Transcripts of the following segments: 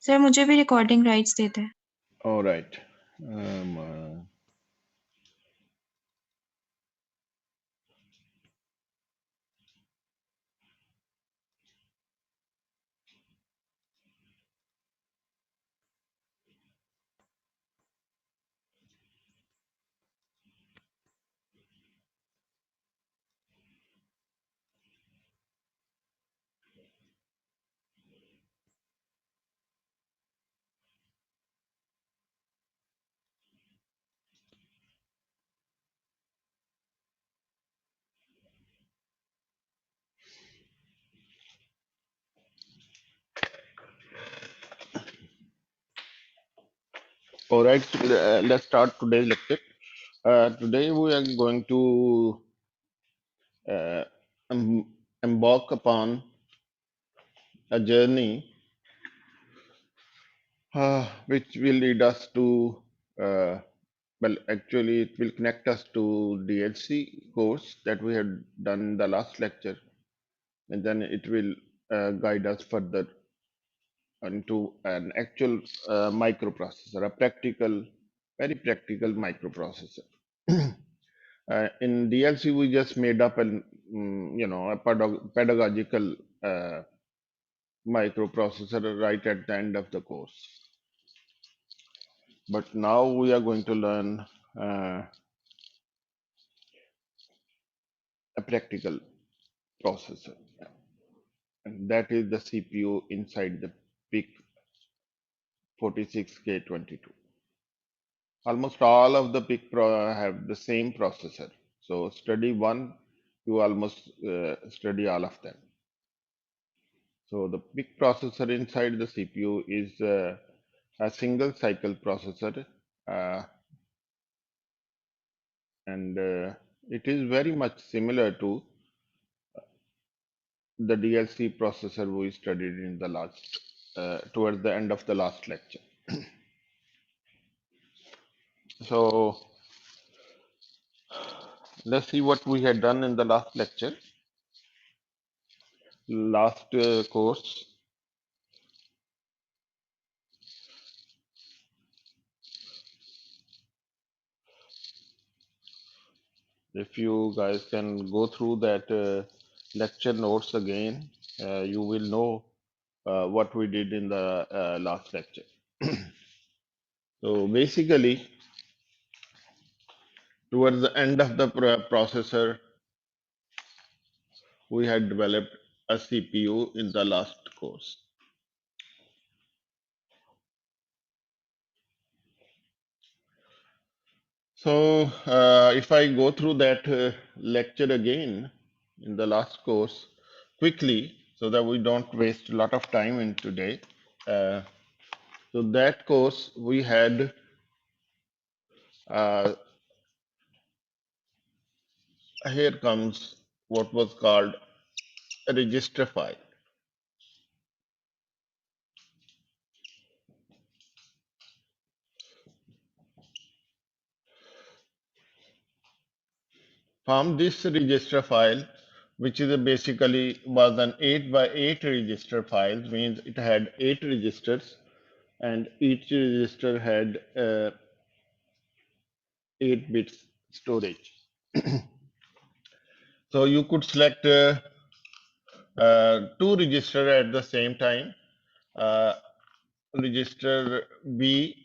Sir मुझे भी recording rights देते हैं। All right. Um, all right. Let's start today's lecture. Today we are going to uh, embark upon a journey which will lead us to, uh, well, actually, it will connect us to DLC course that we had done in the last lecture, and then it will guide us further into an actual microprocessor, a practical, very practical microprocessor. In DLC, we just made up an, a pedagogical microprocessor right at the end of the course. But now we are going to learn a practical processor, and that is the CPU inside the PIC 46K22. Almost all of the PIC have the same processor. So study one, you almost study all of them. So the PIC processor inside the CPU is a single cycle processor, uh, and it is very much similar to the DLC processor we studied in the last, towards the end of the last lecture. So let's see what we had done in the last lecture, last course. If you guys can go through that lecture notes again, you will know what we did in the last lecture. So basically, towards the end of the processor, we had developed a CPU in the last course. So if I go through that lecture again in the last course quickly, so that we don't waste a lot of time in today. So that course we had here comes what was called a register file. From this register file, which is basically was an 8 by 8 register file, means it had 8 registers, and each register had 8 bits storage. So you could select two registers at the same time, register B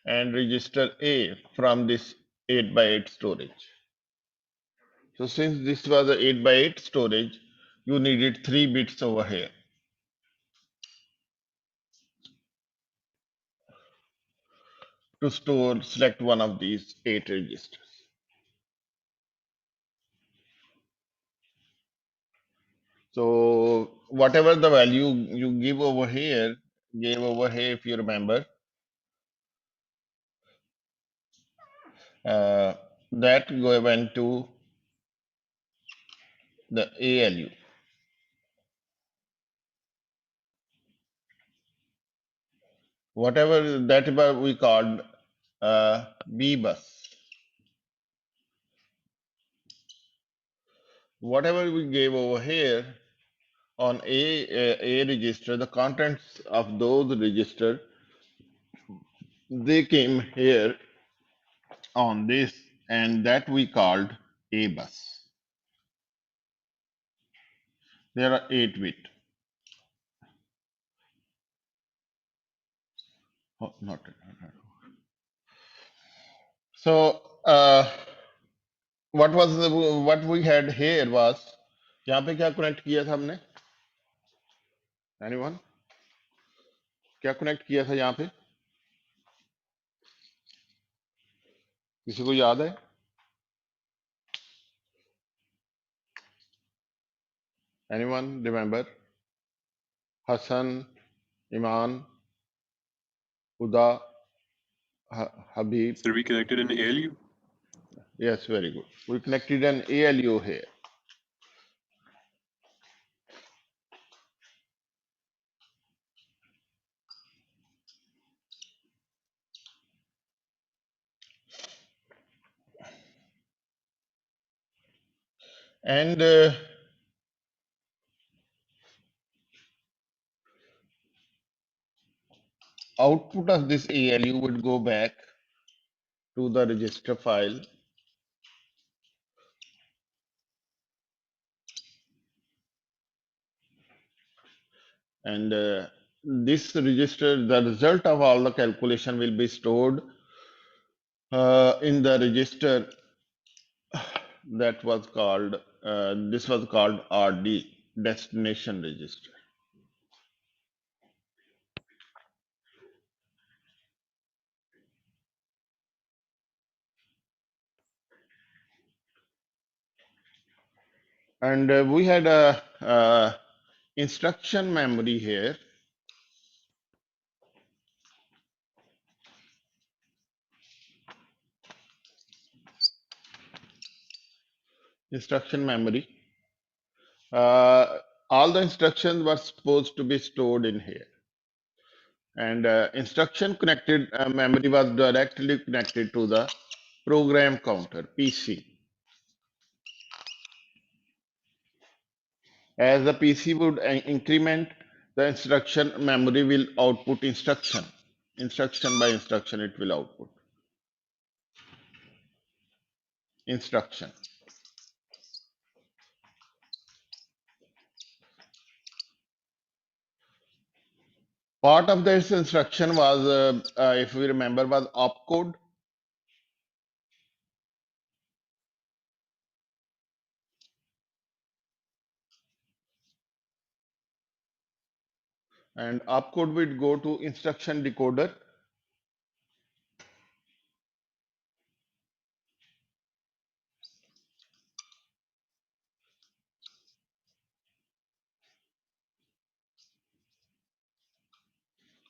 and register A from this 8 by 8 storage. So since this was a 8 by 8 storage, you needed 3 bits over here. To store, select one of these 8 registers. So whatever the value you gave over here, if you remember, that went to the ALU. Whatever that we called B bus. Whatever we gave over here, on a register, the contents of those register, they came here on this, and that we called a bus. There are 8 bit. Oh, not. So what we had here was, यहाँ पे क्या connect किया था हमने? Anyone? क्या connect किया था यहाँ पे? किसी को याद है? Anyone remember? Hassan, Iman, Huda, Habib. Sir, we connected an ALU? Yes, very good. We connected an ALU here. And output of this ALU would go back to the register file. And this register, the result of all the calculation will be stored in the register that was called, this was called RD, destination register. And we had a instruction memory here. Instruction memory. All the instructions were supposed to be stored in here. And instruction connected memory was directly connected to the program counter, PC. As the PC would increment, the instruction memory will output instruction. Instruction by instruction, it will output instruction. Part of this instruction was, if we remember, was opcode. And opcode would go to instruction decoder.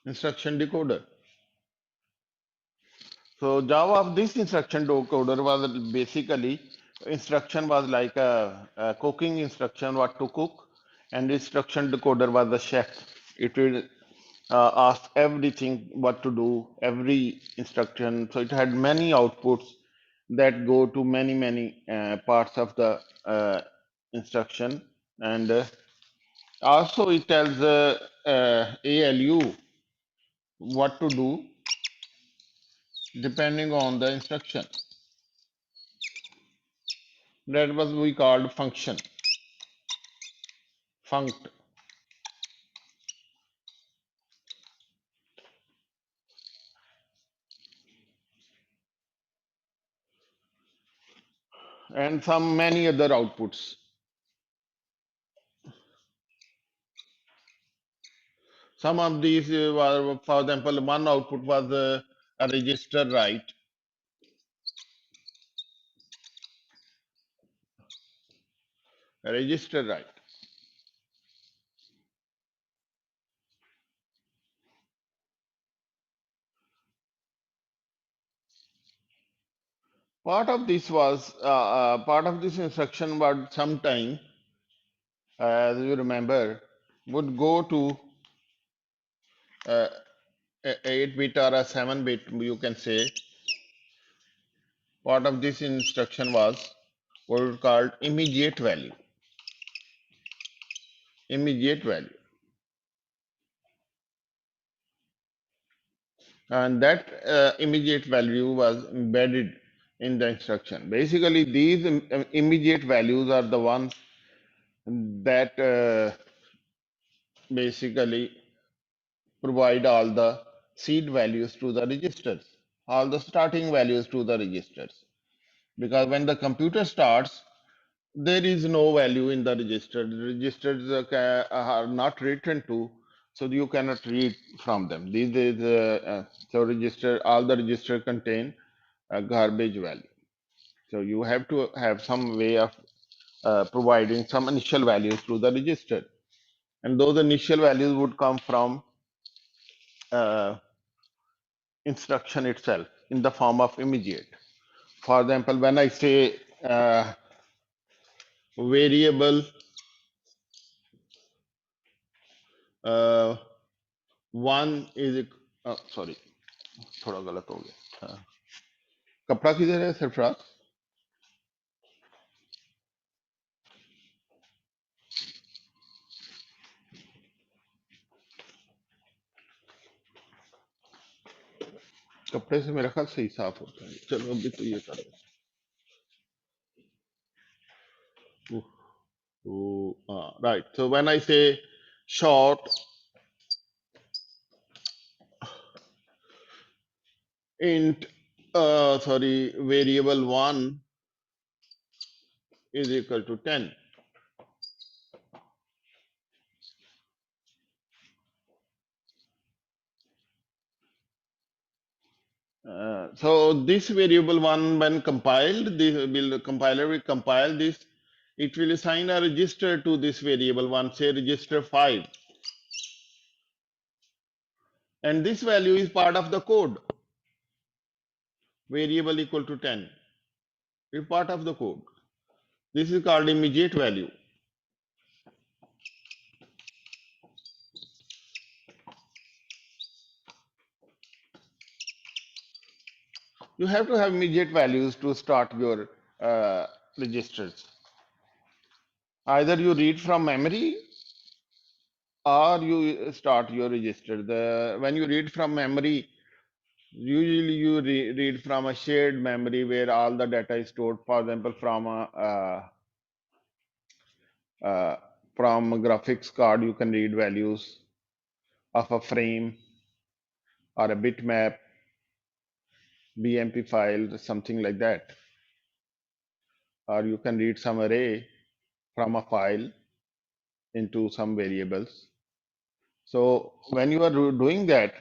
Instruction decoder. So Java of this instruction decoder was basically, instruction was like a cooking instruction, what to cook, and instruction decoder was the chef. It will ask everything what to do, every instruction. So it had many outputs that go to many parts of the instruction, and also it tells ALU what to do depending on the instruction. That was we called function, funct. And some many other outputs. Some of these were, for example, one output was a register write. A register write. Part of this was part of this instruction was sometime, as you remember, would go to uh, 8-bit or a 7-bit, you can say. Part of this instruction was what we called immediate value. immediate value, and that immediate value was embedded in the instruction. Basically, these immediate values are the ones that basically provide all the seed values to the registers, all the starting values to the registers. Because when the computer starts, there is no value in the register. The registers are not written to, so you cannot read from them. These is so register. All the register contain a garbage value. So you have to have some way of providing some initial values to the register, and those initial values would come from uh, instruction itself in the form of immediate. For example, when I say variable uh, one is sorry, थोड़ा गलत हो गया। कपड़ा किधर है सरफराज? कपड़े से मेरा ख्याल सही साफ होता है। चलो अभी तो ये कर right. So when I say short int sorry, variable 1 is equal to 10. So this variable 1, when compiled, compiler will compile this. It will assign a register to this variable 1, say register 5. And this value is part of the code. Variable equal to 10 is part of the code. This is called immediate value. You have to have immediate values to start your registers. Either you read from memory or you start your register. When you read from memory, usually you read from a shared memory where all the data is stored. For example, from a graphics card, you can read values of a frame or a bitmap, BMP file, something like that. Or you can read some array from a file into some variables. So when you are doing that,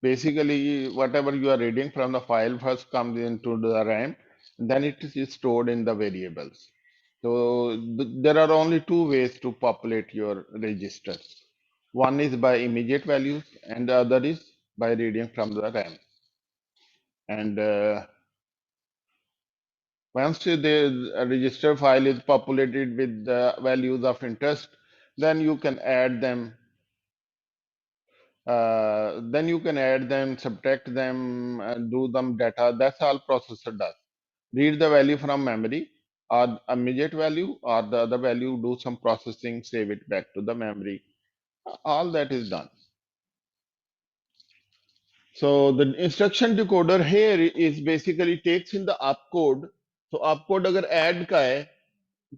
basically whatever you are reading from the file first comes into the RAM, then it is stored in the variables. So there are only two ways to populate your registers. One is by immediate values and the other is by reading from the RAM. And once the register file is populated with the values of interest, then you can add them. Then you can add them, subtract them, and do them data. That's all processor does. Read the value from memory or immediate value, or the other value, do some processing, save it back to the memory. All that is done. So the instruction decoder here is basically takes in the opcode. So opcode अगर add का है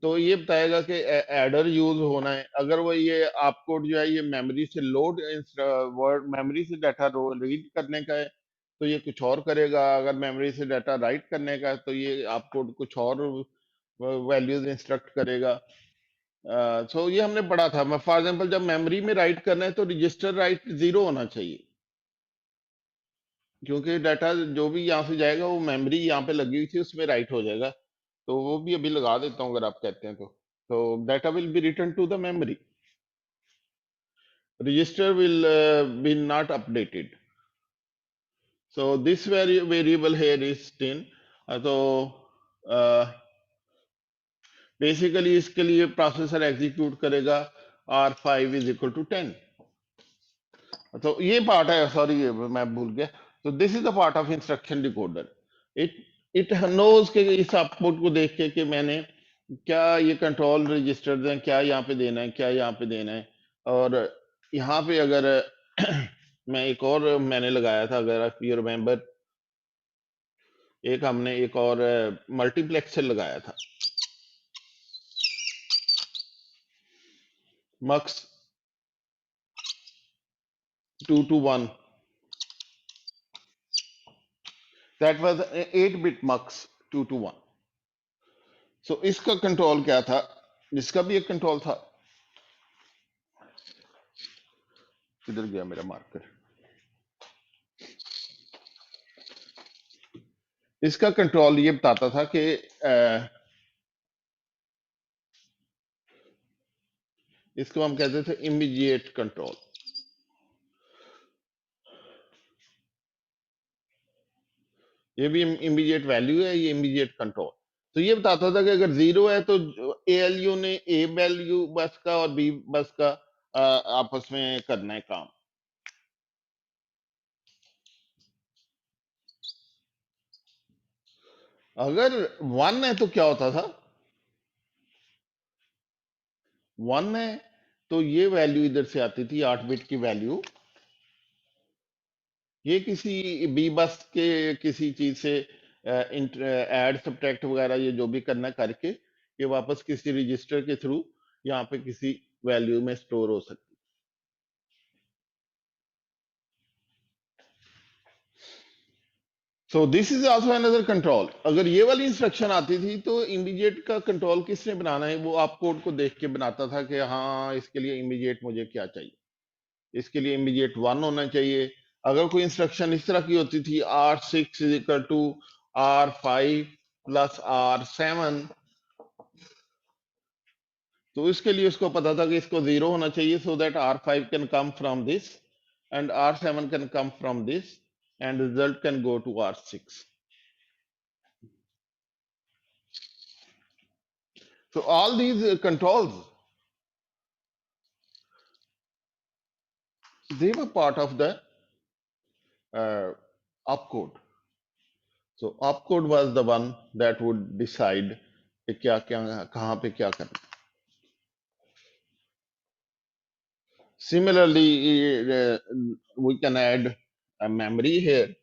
तो ये बताएगा कि adder use होना है। अगर वो ये opcode जो है ये मेमोरी से लोड वर्ड मेमोरी से डाटा रीड करने का है तो ये कुछ और करेगा। अगर मेमोरी से डाटा राइट करने का है तो ये opcode कुछ और वैल्यूज इंस्ट्रक्ट करेगा। सो ये हमने पढ़ा था। फॉर एग्जांपल जब मेमोरी में राइट करना है तो रजिस्टर राइट 0 होना चाहिए, क्योंकि डाटा जो भी यहाँ से जाएगा वो मेमोरी यहाँ पे लगी हुई थी उसमें राइट हो जाएगा। तो वो भी अभी लगा देता हूँ अगर आप कहते हैं तो data will be return to the memory, register will be not updated. So this variable here is 10. तो बेसिकली इसके लिए प्रोसेसर एग्जीक्यूट करेगा R5 इज इक्वल टू 10। तो ये पार्ट है, सॉरी मैं भूल गया। तो this is the part of instruction decoder. It it knows के इस आउटपुट को देख के कि मैंने क्या ये कंट्रोल रजिस्टर्स हैं, क्या यहाँ पे देना है, क्या यहाँ पे देना है। और यहाँ पे अगर मैं एक और मैंने लगाया था, अगर आप यू रिमेम्बर, एक हमने एक और मल्टीप्लेक्सर लगाया था, mux 2 to 1, that was 8 bit mux 2 to 1। So इसका कंट्रोल क्या था, इसका भी एक कंट्रोल था। किधर गया मेरा मार्कर? इसका कंट्रोल ये बताता था कि इसको हम कहते थे इमीडिएट कंट्रोल। ये भी इमीडिएट वैल्यू है, ये इमीडिएट कंट्रोल। तो ये बताता था कि अगर 0 है तो एएलयू ने ए वैल्यू बस का और बी बस का आपस में करना है काम। अगर 1 है तो क्या होता था, 1 है तो ये वैल्यू इधर से आती थी, 8 बिट की वैल्यू, ये किसी बी बस के किसी चीज से ऐड सब्ट्रैक्ट वगैरह ये जो भी करना करके ये वापस किसी रजिस्टर के थ्रू यहाँ पे किसी वैल्यू में स्टोर हो सकती। सो this is also another control. अगर ये वाली इंस्ट्रक्शन आती थी तो इमीडिएट का कंट्रोल किसने बनाना है, वो आप कोड को देख के बनाता था कि हाँ इसके लिए इमीडिएट मुझे क्या चाहिए, इसके लिए इमीडिएट 1 होना चाहिए। अगर कोई इंस्ट्रक्शन इस तरह की होती थी R6 is equal to R5 plus R7, तो इसके लिए उसको पता था कि इसको 0 होना चाहिए, so that R5 can come from this and R7 can come from this and result can go to R6। So all these controls, they were part of the uh, opcode. So opcode was the one that would decide कि क्या क्या कहाँ पे क्या करना। Similarly, we can add a memory here.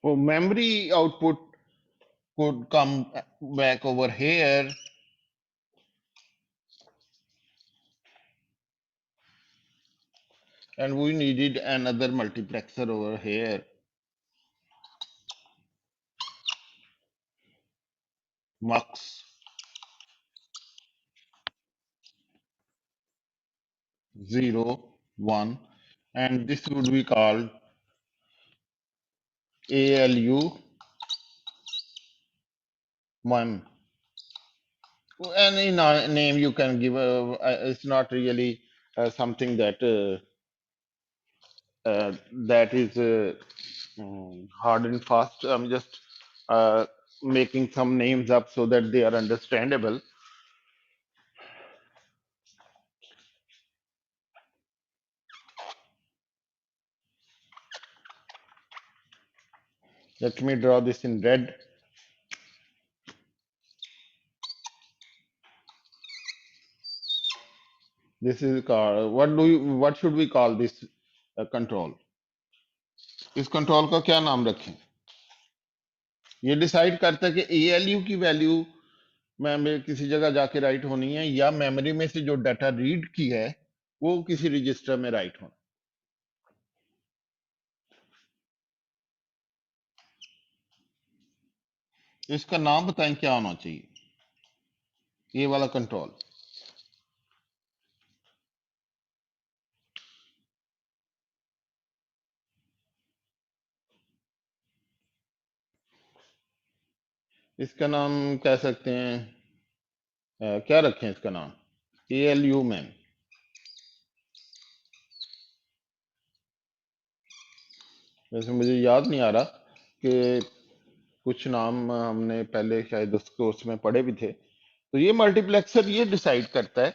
So memory output could come back over here, and we needed another multiplexer over here, mux 0 1, and this would be called ALU mem. Any name you can give, it's not really something that that is hard and fast. I'm just making some names up so that they are understandable. Let me draw this in red. This is called, what should we call this control? इस control का क्या नाम रखें? ये decide करता है कि ALU की वैल्यू मैं किसी जगह जाके राइट होनी है या मेमोरी में से जो डाटा रीड की है वो किसी रजिस्टर में राइट होना। इसका नाम बताएं क्या होना चाहिए, ये वाला कंट्रोल। इसका नाम कह सकते हैं, क्या रखें इसका नाम, ALU मैन। वैसे मुझे याद नहीं आ रहा कि कुछ नाम हमने पहले शायद उस कोर्स में पढ़े भी थे। तो ये मल्टीप्लेक्सर ये डिसाइड करता है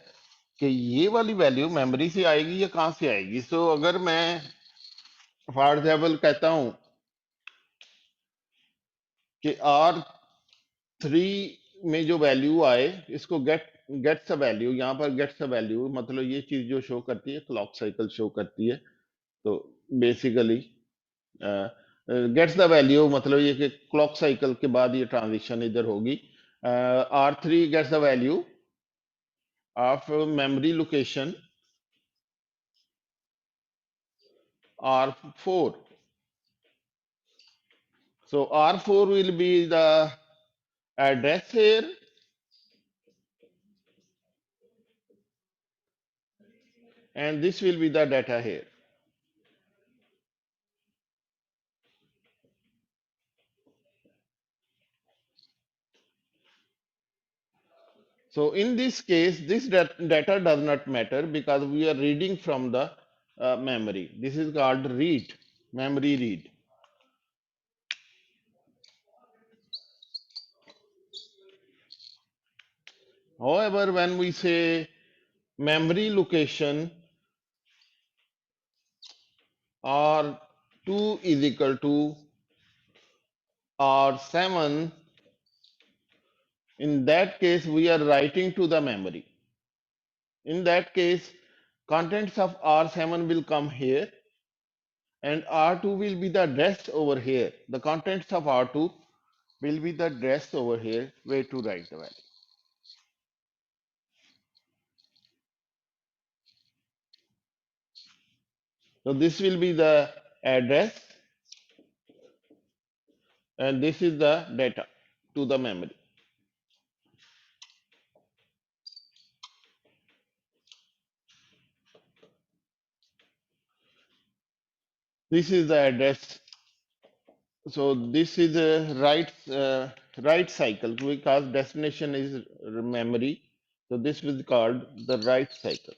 कि ये वाली वैल्यू मेमोरी से आएगी या कहाँ से आएगी। सो अगर मैं फॉर एग्जाम्पल कहता हूं कि R3 में जो वैल्यू आए, इसको गेट्स अ वैल्यू, यहाँ पर गेट्स अ वैल्यू मतलब ये चीज जो शो करती है क्लॉक साइकिल शो करती है। तो बेसिकली गेट्स द वैल्यू मतलब ये कि क्लॉक साइकिल के बाद ये ट्रांजिशन इधर होगी। R3 gets the value of memory location R4. So R4 will be the address here, and this will be the data here. So in this case, this data does not matter because we are reading from the memory. This is called read, memory read. However, when we say memory location R2 is equal to R7, in that case, we are writing to the memory. In that case, contents of R7 will come here and R2 will be the address over here. The contents of R2 will be the address over here where to write the value. So this will be the address and this is the data to the memory. This is the address. So this is a write cycle because destination is memory. So this is called the write cycle.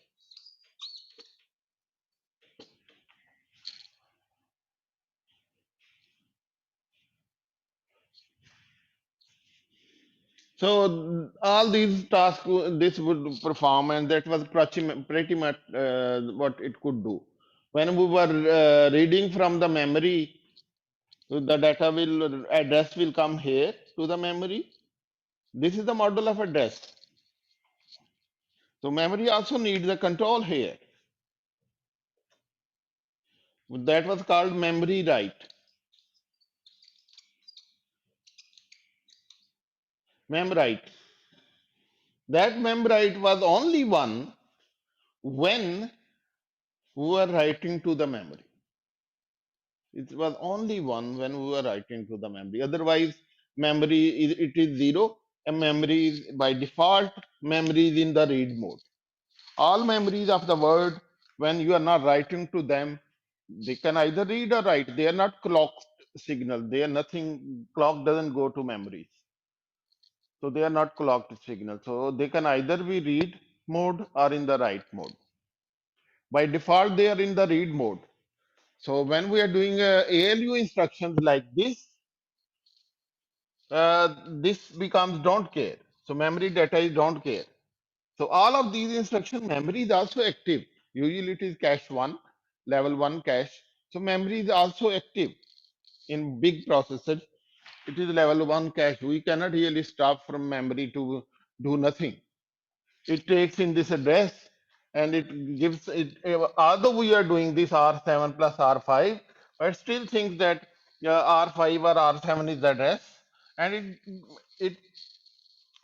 So all these tasks this would perform, and that was pretty much what it could do. When we were reading from the memory, so the data will address will come here to the memory. This is the model of address. So memory also needs a control here. That was called memory write. Mem write. That mem write was only one when we were writing to the memory. It was only one when we were writing to the memory. Otherwise, memory is it is zero. And memory is by default memory is in the read mode. All memories of the word, when you are not writing to them, they can either read or write. They are not clock signal. They are nothing. Clock doesn't go to memories, so they are not clocked signal. So they can either be read mode or in the write mode. By default, they are in the read mode. So when we are doing ALU instructions like this becomes don't care. So memory data is don't care. So all of these instruction memory is also active. Usually it is cache 1, level 1 cache. So memory is also active in big processors. It is level 1 cache. We cannot really stop from memory to do nothing. It takes in this address and it gives it, although we are doing this R7 plus R5, but still thinks that R5 or R7 is the address, and it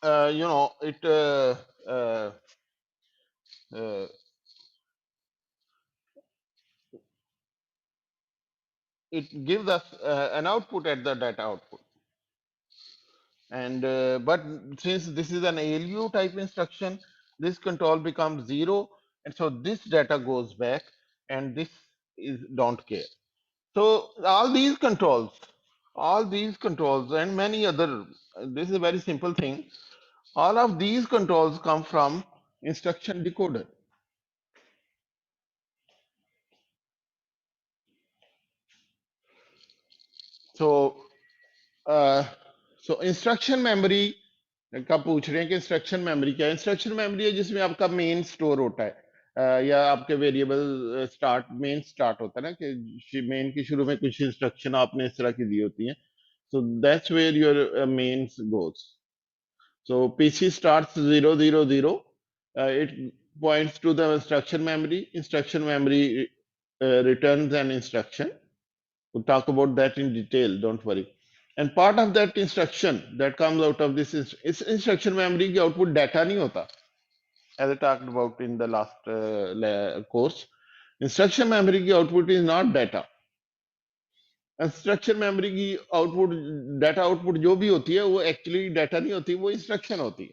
you know uh, uh, it gives us an output at the data output. And but since this is an ALU type instruction, this control becomes 0, and so this data goes back, and this is don't care. So all these controls and many other, this is a very simple thing. All of these controls come from instruction decoder. So uh, so instruction memory का पूछ रहे हैं कि instruction memory क्या है. Instruction memory है जिसमें आपका मेन स्टोर होता है, या आपके वेरिएबल स्टार्ट मेन स्टार्ट होता है ना, कि मेन की शुरू में कुछ इंस्ट्रक्शन आपने इस तरह की दी होती हैं. So that's where your main goes. So PC starts 000. It points to the instruction memory. Instruction memory returns an instruction. We'll talk about that in detail, don't worry. And part of that instruction that comes out of this is instruction memory की output data नहीं होता, as I talked about in the last course. Instruction memory की output is not data. Instruction memory की output, data output जो भी होती है वो एक्चुअली डाटा नहीं होती, वो इंस्ट्रक्शन होती है.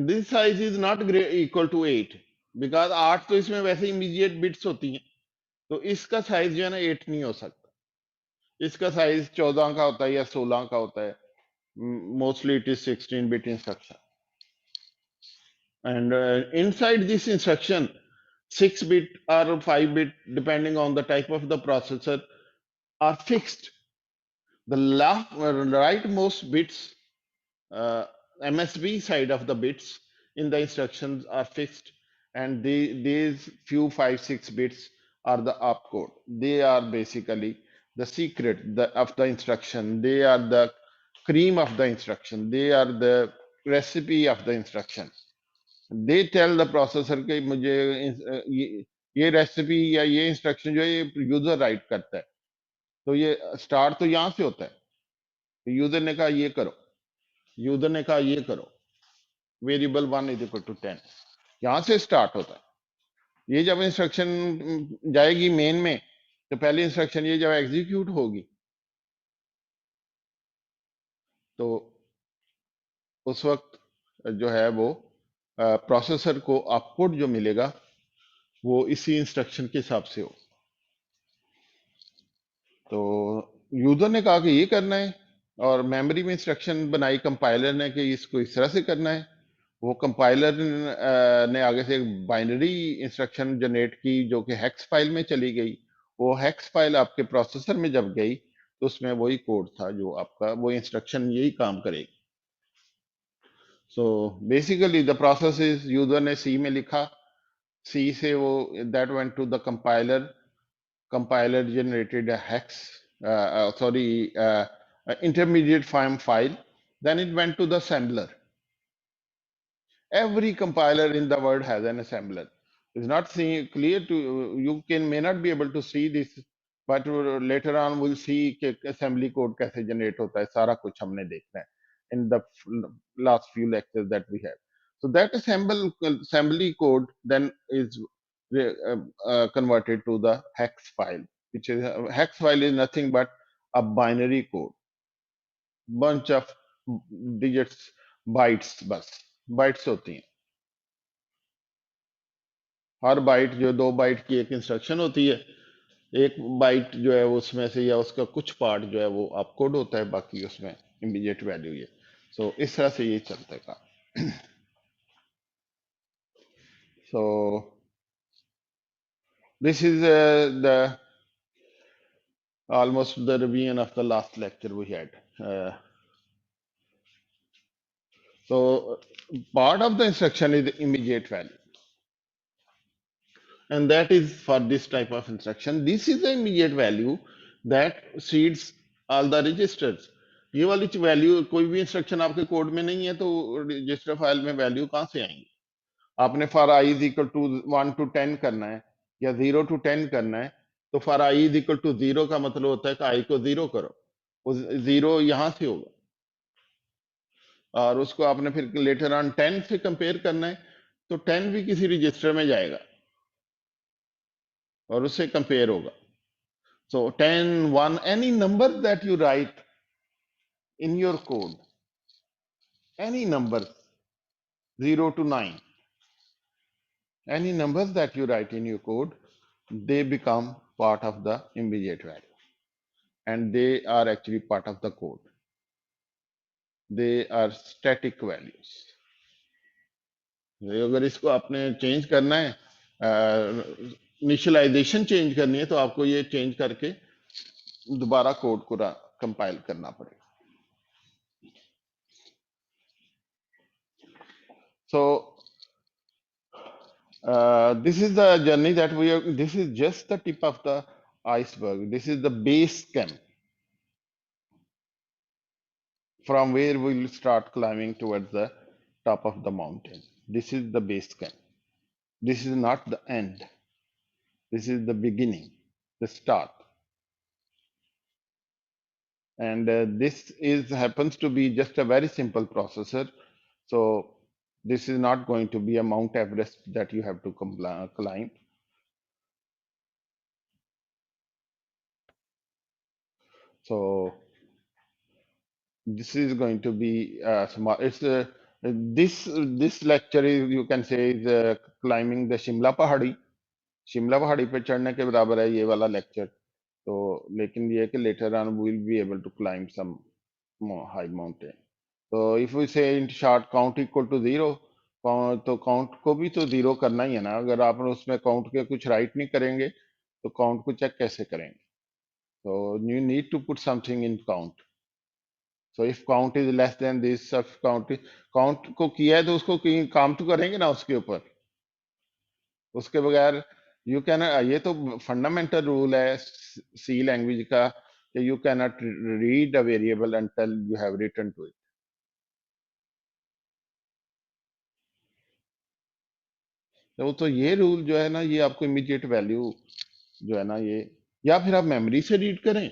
This size is not equal to 8, because 8 तो इसमें वैसे इमीडिएट बिट्स होती हैं, तो इसका साइज जो है ना 8 नहीं हो सकता. इसका साइज 14 का होता है या 16 का होता है. Mostly it is 16 bit instruction. And inside this instruction 6 bit or 5 bit depending on the type of the processor are fixed. The rightmost bits, MSB side of the bits in the instructions are fixed, and these few 5-6 bits are the opcode. They are basically the secret of the instruction. They are the cream of the instruction. They are the recipe of the instruction. They tell the processor कि मुझे ये recipe या ये instruction जो है ये user right करता है, तो ये स्टार्ट तो यहाँ से होता है. यूजर ने कहा ये करो, यूजर ने कहा ये करो, वेरिएबल 1 इज इक्वल टू 10, यहां से स्टार्ट होता है. ये जब इंस्ट्रक्शन जाएगी मेन में, तो पहली इंस्ट्रक्शन ये जब एग्जीक्यूट होगी, तो उस वक्त जो है वो प्रोसेसर को आउटपुट जो मिलेगा वो इसी इंस्ट्रक्शन के हिसाब से हो. तो यूजर ने कहा कि ये करना है, और मेमोरी में इंस्ट्रक्शन बनाई कंपाइलर ने कि इसको इस तरह से करना है. वो कंपाइलर ने आगे से एक बाइनरी इंस्ट्रक्शन जनरेट की जो कि हेक्स फाइल में चली गई. वो हेक्स फाइल आपके प्रोसेसर में जब गई तो उसमें वही कोड था जो आपका वो इंस्ट्रक्शन यही काम करेगी. So basically the process is, user ने सी में लिखा, सी से वो that went to the compiler. Compiler generated a hex, intermediate form file. Then it went to the assembler. Every compiler in the world has an assembler. It's not clear to you, may not be able to see this, but later on we'll see कि assembly code कैसे generate होता है. सारा कुछ हमने देखना है in the last few lectures that we have. So that assembly code then is converted to the hex file, which is hex file is nothing but a binary code, bunch of digits, bytes. बस bytes होती हैं. हर bite जो 2 bite की एक instruction होती है, एक bite जो है उसमें से या उसका कुछ पार्ट जो है वो अपकोड होता है, बाकी उसमें इमीडिएट वैल्यू है. सो इस तरह से ये चलता है काम. सो this is the almost the revision of the last lecture we had. So part of the instruction is the immediate value, and that is for this type of instruction. This is the immediate value that seeds all the registers. ये वाली value, कोई भी instruction आपके code में नहीं है तो register file में वैल्यू कहाँ से आएंगी. आपने for I is equal to 1 to 10 करना है या 0 to 10 करना है, तो for I is equal to 0 का मतलब होता है कि आई को 0 करो, वो 0 यहां से होगा, और उसको आपने फिर लेटर ऑन 10 से कंपेयर करना है, तो 10 भी किसी रजिस्टर में जाएगा और उससे कंपेयर होगा. सो 10, 1, any number that you right in your code, any numbers 0 to 9, any numbers that you write in your code, they become part of the immediate value, and they are actually part of the code. They are static values. अगर इसको आपने change करना है, initialisation change करनी है, तो आपको ये चेंज करके दोबारा कोड को कंपाइल करना पड़ेगा. So this is the journey that we are. This is just the tip of the iceberg. This is the base camp from where we will start climbing towards the top of the mountain. This is the base camp. This is not the end. This is the beginning, the start. And this is happens to be just a very simple processor. So this is not going to be a Mount Everest that you have to climb. So this is going to be small. It's this lecture is, you can say, is climbing the Shimla Pahadi. Shimla पहाड़ी पे चढ़ने के बराबर है ये वाला lecture. तो लेकिन ये कि later on we will be able to climb some high mountain. So if we say in short count equal to 0, तो काउंट को भी तो 0 करना ही है ना. अगर आप उसमें काउंट के कुछ राइट नहीं करेंगे तो काउंट को चेक कैसे करेंगे. So you need to put something in count. So if count is less than this, of count को किया है तो उसको काम तो करेंगे ना उसके ऊपर. उसके बगैर यू कैन, ये तो फंडामेंटल रूल है सी लैंग्वेज का कि you can not read a variable until you have written to it. तो ये रूल जो है ना, ये आपको इमीडिएट वैल्यू जो है ना ये, या फिर आप मेमोरी से रीड करें,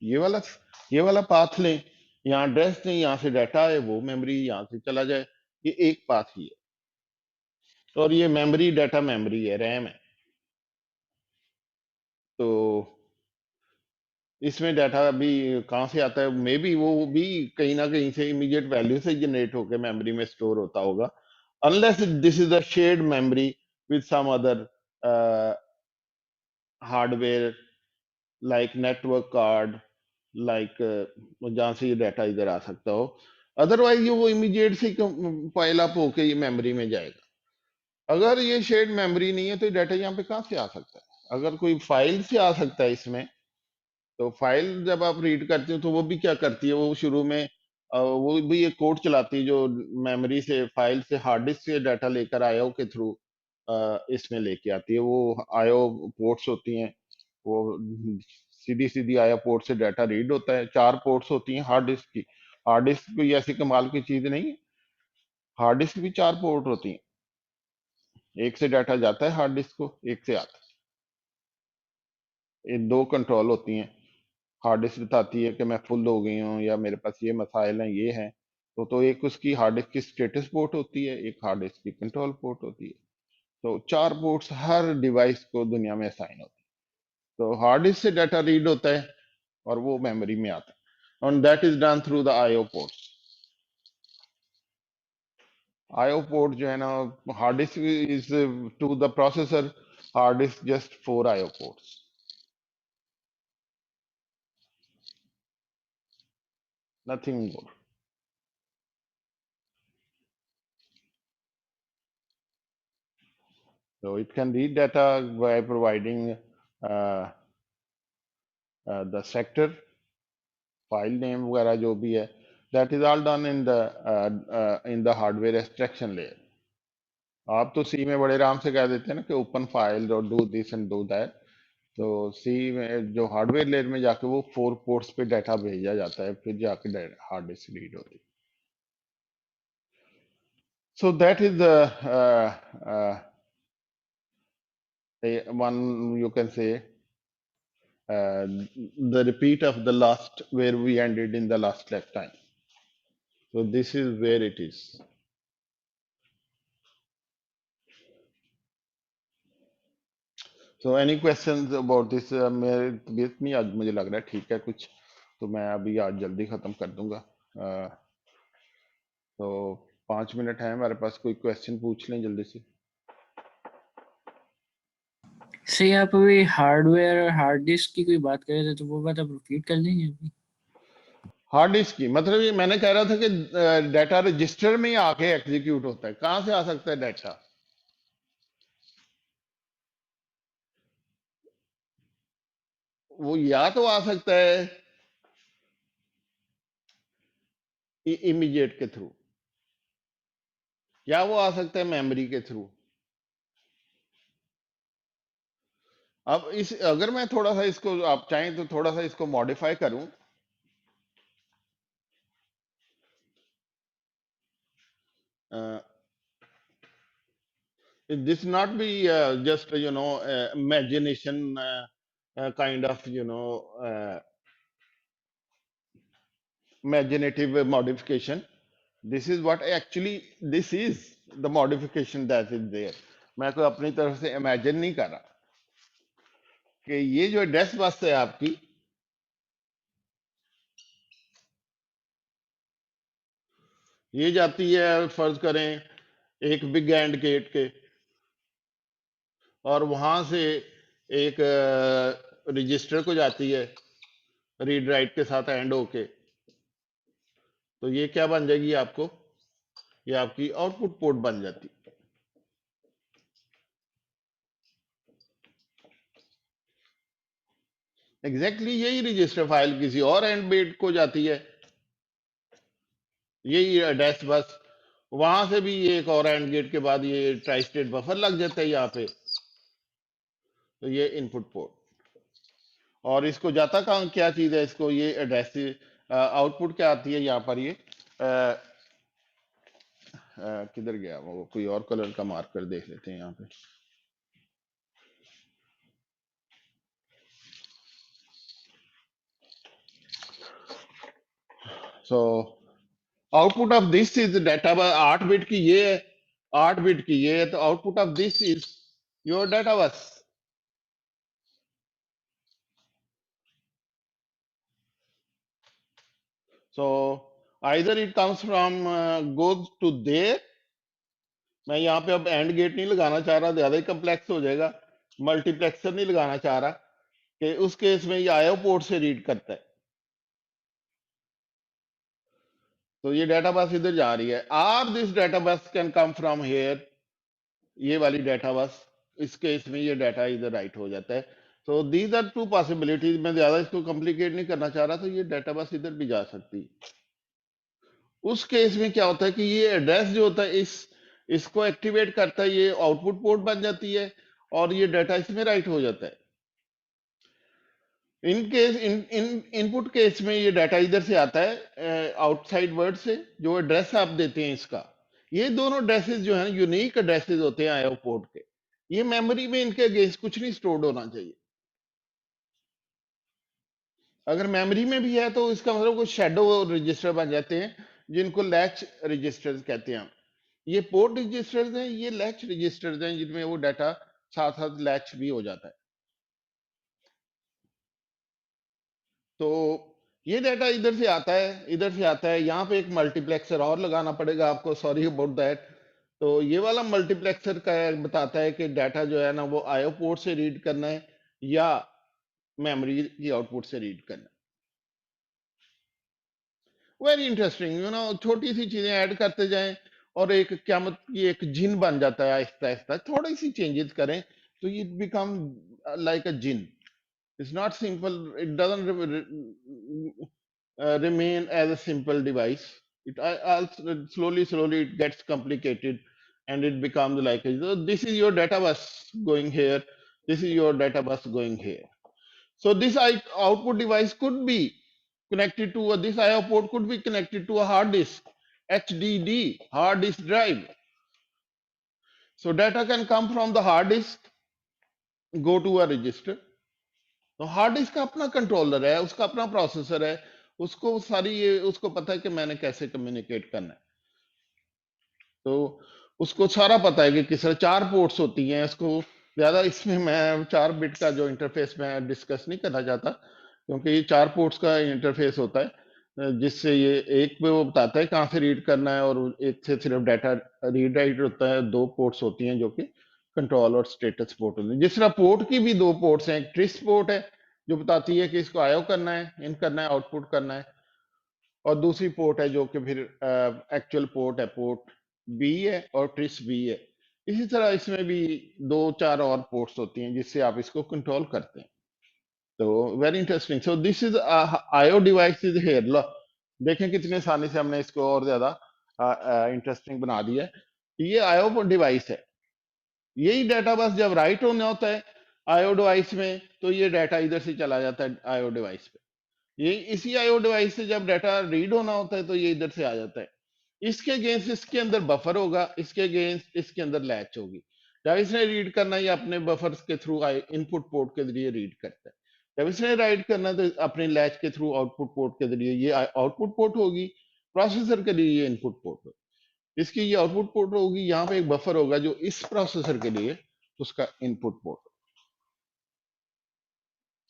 ये वाला पाथ लें, यहाँ एड्रेस दें, यहाँ से डाटा है वो मेमोरी यहाँ से चला जाए, ये एक पाथ ही है. और ये मेमोरी डाटा मेमोरी है, रैम है. तो इसमें डाटा अभी कहाँ से आता है, मे बी वो भी कहीं ना कहीं से इमीडिएट वैल्यू से जनरेट होकर मेमोरी में स्टोर होता होगा, unless this is a shared memory with some other hardware like network card, like जहाँ से ये डाटा इधर आ सकता हो. अदरवाइज ये वो इमीडिएट से पाइल अप होके ये मेमोरी में जाएगा. अगर ये शेयर्ड मेमोरी नहीं है तो डाटा यहाँ पे कहाँ से आ सकता है. अगर कोई फाइल से आ सकता है इसमें, तो फाइल जब आप रीड करते हो तो वो भी क्या करती है, वो शुरू में वो भी एक कोड चलाती है जो मेमोरी से, फाइल से, हार्ड डिस्क से डाटा लेकर आईओ के थ्रू इसमें लेके आती है. वो आईओ पोर्ट्स होती हैं, वो सीधी सीधी आईओ पोर्ट से डाटा रीड होता है. 4 पोर्ट्स होती हैं हार्ड डिस्क की. हार्ड डिस्क कोई ऐसी कमाल की चीज नहीं है, हार्ड डिस्क भी 4 पोर्ट होती हैं. एक से डाटा जाता है हार्ड डिस्क को, एक से आता है. ये 2 कंट्रोल होती हैं. हार्ड डिस्क बताती है कि मैं फुल हो गई हूँ या मेरे पास ये मसाइल हैं, ये हैं. तो एक उसकी हार्ड डिस्क की स्टेटस पोर्ट होती है, एक हार्ड डिस्क की कंट्रोल पोर्ट होती है. तो 4 पोर्ट्स हर डिवाइस को दुनिया में असाइन होती है. तो हार्ड डिस्क से डाटा रीड होता है और वो मेमोरी में आता है, and that is done through the IO ports. IO port जो है ना, hard disk is to the processor, hard disk just 4 IO ports, nothing more. So it can read data by providing the sector, file name वगैरह जो भी है. That is all done in the hardware abstraction layer. आप तो सी में बड़े आराम से कह देते हैं ना कि ओपन फाइल और do this and do that. तो सी में जो हार्डवेयर लेयर में जाके वो 4 पोर्ट्स पे डाटा भेजा जाता है, फिर जाके हार्ड डिस्क रीड होती है. So that is the one, you can say, the repeat of the last where we ended in the last lifetime. So this is where it is. So any questions about this? मेरे तबीयत नहीं आज, मुझे लग रहा है ठीक है कुछ, तो मैं अभी आज जल्दी खत्म कर दूंगा. तो 5 मिनट है हमारे पास, कोई क्वेश्चन पूछ लें जल्दी से। सही, आप अभी हार्डवेयर और हार्ड डिस्क की कोई बात कर रहे थे, तो वो बात आप रिपीट कर लेंगे अभी? हार्ड डिस्क की मतलब ये मैंने कह रहा था कि डाटा रजिस्टर में ही आके एग्जीक्यूट होता है। कहां से आ सकता है डाटा? वो या तो आ सकता है इमीडिएट के थ्रू, या वो आ सकता है मेमोरी के थ्रू। अब इस अगर मैं थोड़ा सा इसको, आप चाहें तो थोड़ा सा इसको मॉडिफाई करूं, this not be just imagination kind of imaginative modification. This is what actually this is the modification that is there. मैं कोई अपनी तरफ से इमेजिन नहीं कर रहा कि ये जो एड्रेस बस है आपकी, ये जाती है फर्ज करें एक बिग एंड गेट के, और वहां से एक रजिस्टर को जाती है रीड राइट के साथ एंड होके। तो ये क्या बन जाएगी आपको? ये आपकी आउटपुट पोर्ट बन जाती। एग्जैक्टली यही रजिस्टर फाइल किसी और एंड बेट को जाती है, यही एड्रेस बस। वहां से भी ये एक और एंड गेट के बाद ये ट्राई स्टेट बफर लग जाता है यहाँ पे। तो ये इनपुट पोर्ट, और इसको जाता कहाँ, क्या चीज है इसको, ये एड्रेस आउटपुट क्या आती है यहाँ पर, ये किधर गया वो, कोई और कलर का मार्कर देख लेते हैं यहाँ पे। So output of this is data, 8 bit की ये है, 8 बिट की ये है, तो output of this is your data बस। So either it comes from goes to there. मैं यहाँ पे अब एंड गेट नहीं लगाना चाह रहा, ज्यादा ही कम्प्लेक्स हो जाएगा। मल्टीप्लेक्सर नहीं लगाना चाह रहा कि उस केस में ये आईओ पोर्ट से रीड करता है। तो ये डाटा बस इधर जा रही है, or this data bus can come from here, ये वाली डाटा बस, इस केस में ये डाटा इधर राइट हो जाता है। तो दीज आर टू पॉसिबिलिटीज। मैं ज्यादा इसको कॉम्प्लिकेट नहीं करना चाह रहा, तो ये डाटा बस इधर भी जा सकती है। उस केस में क्या होता है कि ये एड्रेस जो होता है इसको एक्टिवेट करता है, ये आउटपुट पोर्ट बन जाती है, और ये डाटा इसमें राइट हो जाता है। In case in input case में ये डाटा इधर से आता है आउटसाइड वर्ड से, जो एड्रेस आप देते हैं इसका। ये दोनों एड्रेसेस जो है यूनिक एड्रेसेस होते हैं आईओ पोर्ट के। ये मेमोरी में इनके अगेंस्ट कुछ नहीं स्टोर्ड होना चाहिए। अगर मेमोरी में भी है तो इसका मतलब कुछ शैडो रजिस्टर बन जाते हैं, जिनको लैच रजिस्टर्स कहते हैं हम। ये पोर्ट रजिस्टर्स हैं, ये लैच रजिस्टर्स हैं, जिनमें वो डाटा साथ साथ लैच भी हो जाता है। तो ये डाटा इधर से आता है, इधर से आता है। यहाँ पे एक मल्टीप्लेक्सर और लगाना पड़ेगा आपको, सॉरी अबाउट दैट। तो ये वाला मल्टीप्लेक्सर का बताता है कि डाटा जो है ना वो आईओ पोर्ट से रीड करना है या मेमोरी की आउटपुट से रीड करना है। वेरी इंटरेस्टिंग, छोटी सी चीजें ऐड करते जाएं और एक क्यामत की एक जिन बन जाता है। आहिस्ता आहिस्ता थोड़ी सी चेंजेस करें तो ये become like a gin. It's not simple. It doesn't remain as a simple device. It also slowly it gets complicated, and it becomes like so this is your data bus going here. This is your data bus going here. So this output device could be connected to this IO port could be connected to a hard disk, HDD, hard disk drive. So data can come from the hard disk, go to a register. तो hard disc का अपना controller है, उसका अपना processor है, उसको सारी ये उसको पता है कि मैंने कैसे कम्युनिकेट करना है। तो उसको सारा पता है कि किस तरह 4 पोर्ट्स होती हैं। इसको ज्यादा इसमें मैं 4 बिट का जो इंटरफेस मैं डिस्कस नहीं करना चाहता, क्योंकि ये 4 पोर्ट्स का इंटरफेस होता है। जिससे ये एक पे वो बताता है कहाँ से रीड करना है, और एक से सिर्फ डाटा रीड राइट होता है। दो पोर्ट्स होती हैं जो कि कंट्रोल और स्टेटस पोर्ट होती है। जिस तरह पोर्ट की भी दो पोर्ट्स हैं, एक ट्रिस पोर्ट है जो बताती है कि इसको आयो करना है, इन करना है, आउटपुट करना है, और दूसरी पोर्ट है जो कि फिर एक्चुअल पोर्ट है, पोर्ट बी है और ट्रिस बी है। इसी तरह इसमें भी दो चार और पोर्ट्स होती हैं जिससे आप इसको कंट्रोल करते हैं। तो very interesting. So this is IO device is here. लो देखें कितने आसानी से हमने इसको और ज्यादा इंटरेस्टिंग बना दिया है। ये आईओ डिवाइस है। यही डाटा बस जब राइट होना होता है आईओ डिवाइस में, तो ये डाटा इधर से चला जाता है आईओ डिवाइस पे। ये इसी आईओ डिवाइस से जब डाटा रीड होना होता है तो ये इधर से आ जाता है। इसके अगेंस्ट इसके अंदर बफर होगा, इसके अगेंस्ट इसके अंदर लैच होगी। जब इसने रीड करना है ये अपने बफर के थ्रू इनपुट पोर्ट के जरिए रीड करता है। जब इसने राइट करना है तो अपने लैच के थ्रू आउटपुट पोर्ट के जरिए ये आउटपुट पोर्ट होगी, प्रोसेसर के लिए ये इनपुट पोर्ट होगी। इसकी ये आउटपुट पोर्ट होगी, यहाँ पे एक बफर होगा जो इस प्रोसेसर के लिए उसका input port.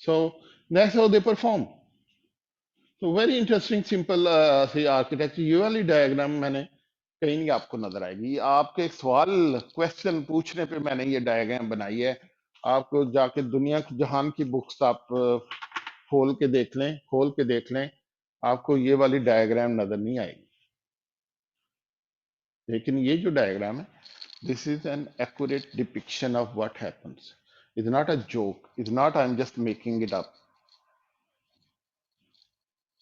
So that's how they perform. तो वेरी इंटरेस्टिंग सिंपल सी आर्किटेक्चर। ये वाली डायग्राम मैंने कहीं नहीं आपको नजर आएगी। ये आपके सवाल क्वेश्चन पूछने पे मैंने ये डायग्राम बनाई है। आपको जाके दुनिया की जहान की बुक्स आप खोल के देख लें, खोल के देख लें, आपको ये वाली डायग्राम नजर नहीं आएगी। लेकिन ये जो डायग्राम है, this is an accurate depiction of what happens. Is not a joke, is not I am just making it up,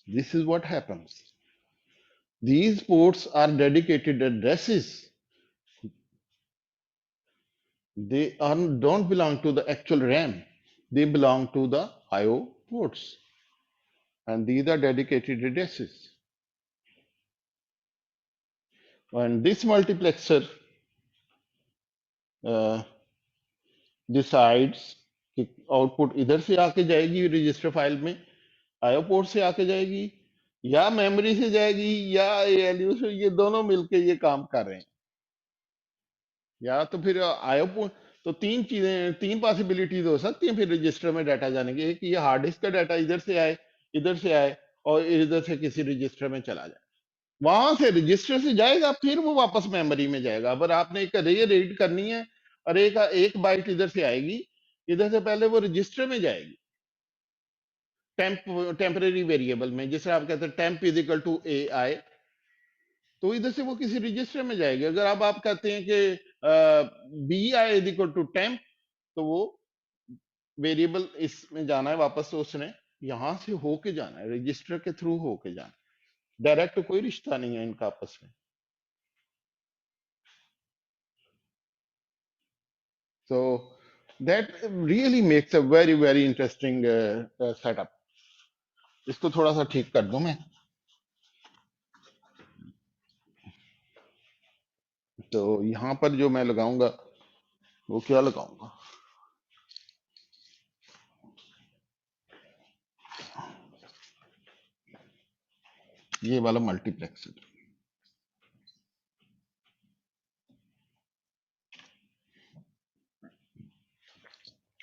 this is what happens. These ports are dedicated addresses. They don't belong to the actual RAM. They belong to the IO ports. And these are dedicated addresses. And this multiplexer decides कि output इधर से आके जाएगी register file में, IO port से आके जाएगी, या मेमोरी से जाएगी, या एएलयू से। ये दोनों मिलके ये काम कर रहे हैं। या तो फिर आईओ, तो तीन चीजें, तीन पॉसिबिलिटीज हो सकती हैं फिर रजिस्टर में डाटा जाने की। एक ये हार्ड डिस्क का डाटा इधर से आए, इधर से आए, और इधर से किसी रजिस्टर में चला जाए। वहां से रजिस्टर से जाएगा, फिर वो वापस मेमोरी में जाएगा। अगर आपने एक रे रीड करनी है और एक बाइट इधर से आएगी, इधर से पहले वो रजिस्टर में जाएगी टेम्परेरी वेरिएबल में। जिसे आप कहते हैं टेम्प इज इक्वल टू ए आई, तो इधर से वो किसी रजिस्टर में जाएगी। अगर आप कहते हैं कि B I is equal to temp, तो वो वेरिएबल इसमें जाना है वापस, तो उसने यहां से होके जाना है, रजिस्टर के थ्रू होके जाना है। डायरेक्ट कोई रिश्ता नहीं है इनका आपस में। So that really makes a very very interesting setup. इसको थोड़ा सा ठीक कर दूं मैं। तो यहाँ पर जो मैं लगाऊंगा वो क्या लगाऊंगा, ये वाला मल्टीप्लेक्सर।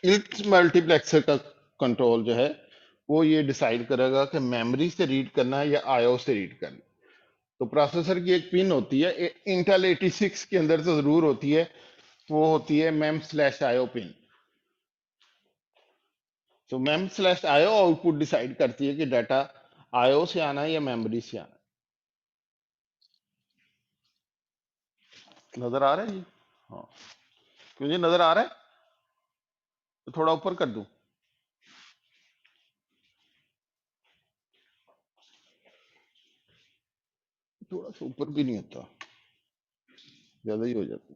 इस मल्टीप्लेक्सर का कंट्रोल जो है वो ये डिसाइड करेगा कि मेमोरी से रीड करना है या आईओ से रीड करना है। तो प्रोसेसर की एक पिन होती है, इंटेल 86 के अंदर तो जरूर होती है, वो होती है मेम स्लैश आईओ पिन। तो ma'am slash IO output decide करती है कि डाटा आईओ से आना है या मेमोरी से आना है। नजर आ रहा है जी? हाँ, मुझे नजर आ रहा है। तो थोड़ा ऊपर कर दूं, थोड़ा सा ऊपर भी नहीं होता, ज्यादा ही हो जाता।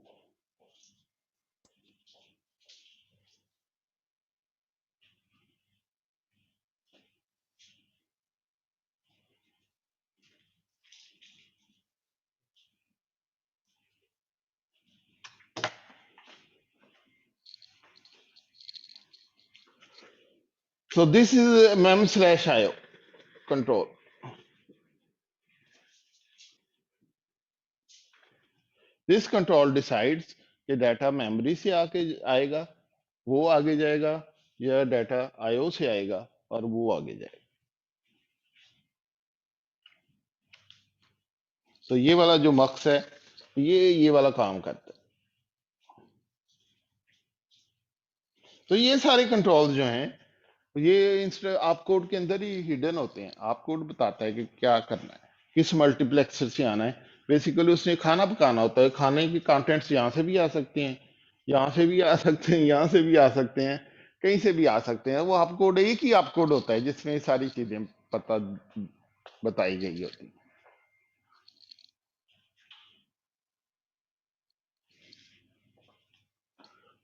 So this is mem slash IO control. This control decides कि डाटा मेमोरी से आके आएगा, वो आगे जाएगा, या डाटा आईओ से आएगा और वो आगे जाएगा। तो ये वाला जो मक्स है ये वाला काम करता है। तो ये सारे कंट्रोल्स जो हैं ये आप कोड के अंदर ही हिडन होते हैं। आप कोड बताता है कि क्या करना है, किस मल्टीप्लेक्सर से आना है। बेसिकली उसने खाना पकाना होता है, खाने की कंटेंट्स यहाँ से भी आ सकते हैं, यहाँ से भी आ सकते हैं, यहाँ से भी आ सकते हैं, कहीं से भी आ सकते हैं। वो आप कोड एक ही आप कोड होता है जिसमें ये सारी चीजें पता बताई गई होती है।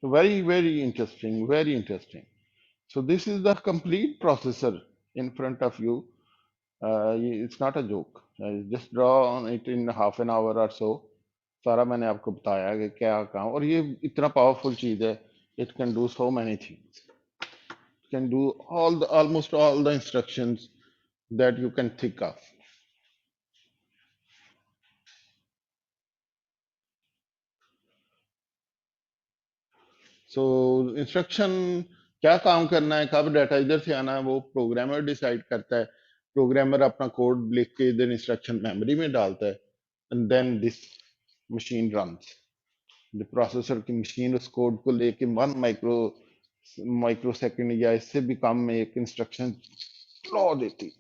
Very interesting, very interesting. So this is the complete processor in front of you. It's not a joke. Just draw on it in half an hour or so. सारा मैंने आपको बताया कि क्या काम, और ये इतना पावरफुल चीज है. It can do so many things. It can do almost all the instructions that you can think of. So instruction क्या काम करना है, कब डाटा इधर से आना है, वो प्रोग्रामर डिसाइड करता है. प्रोग्रामर अपना कोड लिख के इधर इंस्ट्रक्शन मेमोरी में डालता है, and then this machine runs. The processor की मशीन उस कोड को लेके 1 माइक्रो सेकंड या इससे भी कम में एक इंस्ट्रक्शन फ्लो देती,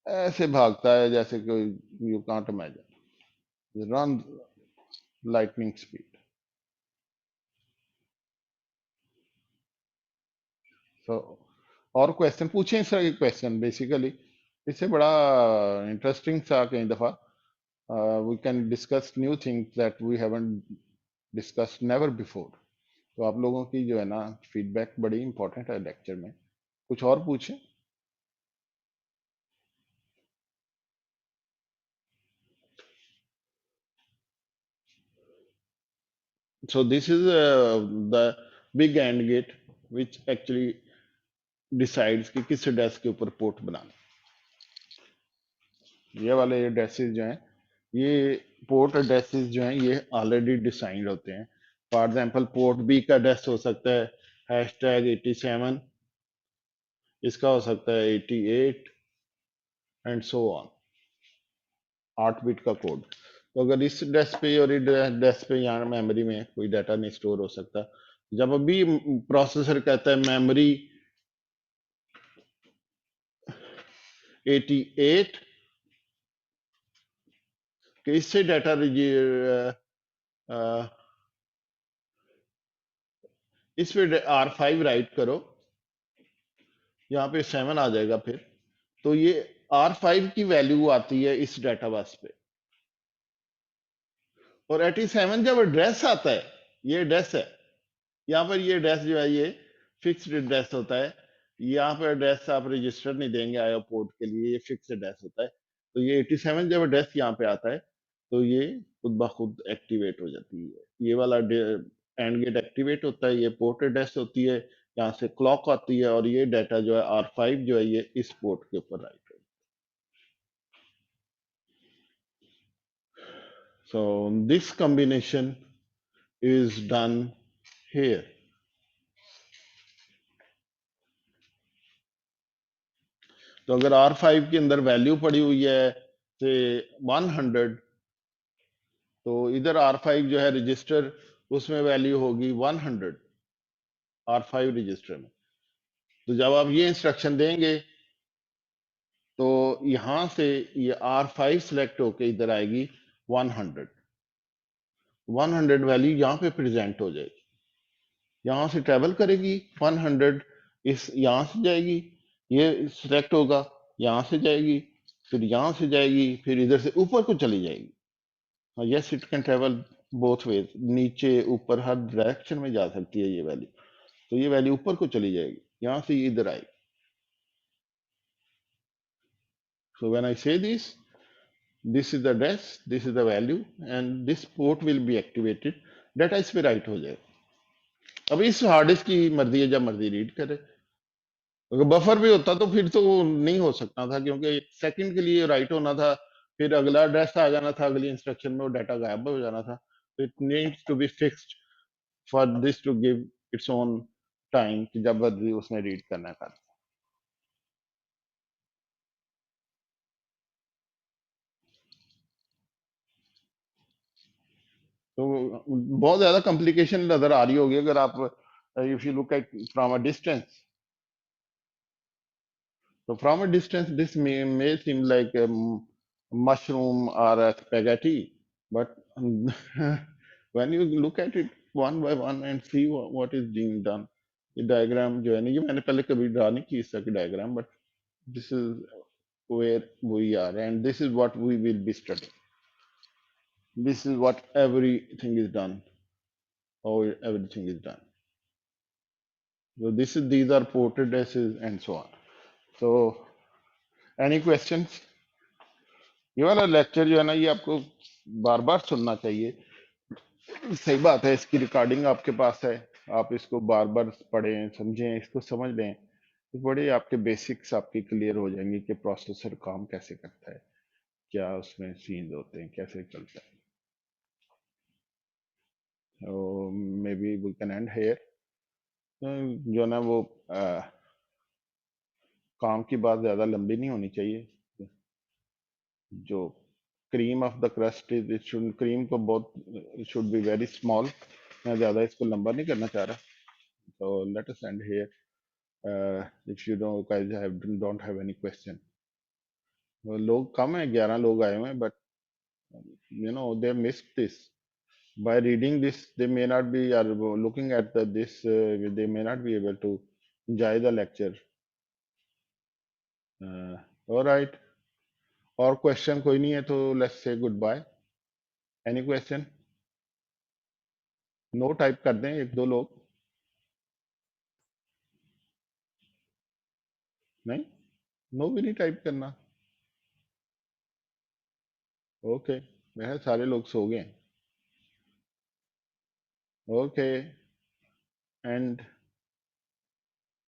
ऐसे भागता है जैसे कोई, you can't imagine, run lightning speed. So और क्वेश्चन पूछें इस तरह के क्वेश्चन. बेसिकली इससे बड़ा इंटरेस्टिंग सा कई दफा we can discuss new things that we haven't discuss never before. तो आप लोगों की जो है ना फीडबैक बड़ी इंपॉर्टेंट है लेक्चर में. कुछ और पूछें. So this is the big and gate which actually decides कि किस डेस्क के ऊपर पोर्ट बनाना. ये वाले एड्रेसेस जो हैं, ये पोर्ट एड्रेसेस जो हैं ये ऑलरेडी डिसाइंड होते हैं. फॉर एग्जांपल पोर्ट बी का एड्रेस हो सकता है #87, इसका हो सकता है 88 एंड सो ऑन, 8 बिट का कोड. तो अगर इस एड्रेस पे और इस एड्रेस पे यहाँ मेमोरी में कोई डाटा नहीं स्टोर हो सकता, जब अभी प्रोसेसर कहता है मेमोरी 88 कि इससे डाटा इस पे R5 राइट करो, यहाँ पे 7 आ जाएगा फिर. तो ये R5 की वैल्यू आती है इस डाटा बस पे, और 87 जब एड्रेस आता है, ये एड्रेस है, यहाँ पर ये एड्रेस जो है ये फिक्स्ड एड्रेस होता है. यहाँ पर एड्रेस आप रजिस्टर नहीं देंगे आईओ पोर्ट के लिए, ये फिक्स एड्रेस होता है. तो ये 87 जब एड्रेस यहाँ पे आता है तो ये खुद ब खुद एक्टिवेट हो जाती है. ये वाला एंड गेट एक्टिवेट होता है, ये पोर्ट एड्रेस होती है, यहाँ से क्लॉक आती है, और ये डाटा जो है R5 जो है ये इस पोर्ट के ऊपर राइट है. So this combination is done here. तो अगर R5 के अंदर वैल्यू पड़ी हुई है से 100, तो इधर R5 जो है रजिस्टर, उसमें वैल्यू होगी 100 R5 रजिस्टर में. तो जब आप ये इंस्ट्रक्शन देंगे तो यहां से ये R5 सिलेक्ट होके इधर आएगी 100. 100 वैल्यू यहाँ पे प्रेजेंट हो जाएगी, यहाँ से ट्रेवल करेगी 100, इस यहाँ से जाएगी, ये सिलेक्ट होगा, यहाँ से जाएगी, फिर यहाँ से जाएगी, फिर इधर से ऊपर को चली जाएगी. Yes, it can travel both ways, नीचे ऊपर हर डायरेक्शन में जा सकती है ये वैल्यू. तो ये वैल्यू ऊपर को चली जाएगी, यहाँ से ये इधर आएगी. सो व्हेन आई से this is the address, this is the value, and this port will be activated. Data इस पे राइट हो जाएगा. अब इस हार्ड डिस्क की मर्जी है, जब मर्जी रीड करे. अगर बफर भी होता तो फिर तो नहीं हो सकता था, क्योंकि एक सेकंड के लिए राइट होना था, फिर अगला एड्रेस आ जाना था अगली इंस्ट्रक्शन में, वो डाटा गायब हो जाना था. तो it needs to be fixed for this to give its own time कि जब मर्जी उसने रीड करना था. तो बहुत ज्यादा कॉम्प्लिकेशन नजर आ रही होगी अगर आप if you look at from a distance. So from a distance, this may seem like a mushroom or a spaghetti, but when you look at it one by one and see what is being done, the diagram जो है ना, ये मैंने पहले कभी draw नहीं की इसका diagram, but this is where we are and this is what we will be studying. This is what everything is done, how everything is done. So these are port addresses and so on. So any questions? ये वाला lecture जो है ना, ये आपको बार बार सुनना चाहिए. सही बात है, इसकी रिकॉर्डिंग आपके पास है, आप इसको बार बार पढ़ें, समझें, इसको समझ लें, तो बड़े आपके बेसिक्स आपकी क्लियर हो जाएंगे कि प्रोसेसर काम कैसे करता है, क्या उसमें सीन्स होते हैं, कैसे चलता है. Maybe we can and here. जो ना वो काम की बात ज्यादा लंबी नहीं होनी चाहिए. जो cream of the crust is it should, cream को बहुत, it should be very small. मैं ज्यादा इसको लंबा नहीं करना चाह रहा. So let us end here. If you don't guys don't have any question. लोग कम है, 11 लोग आए हुए हैं, but you know they missed this. By reading this, they may not be, or looking at this, they may not be able to enjoy the lecture. All right. और question कोई नहीं है तो let's say goodbye. Any question? No type कर दें एक दो लोग. नहीं, नो भी नहीं टाइप करना. ओके, मैं सारे लोग सो गए. Okay, and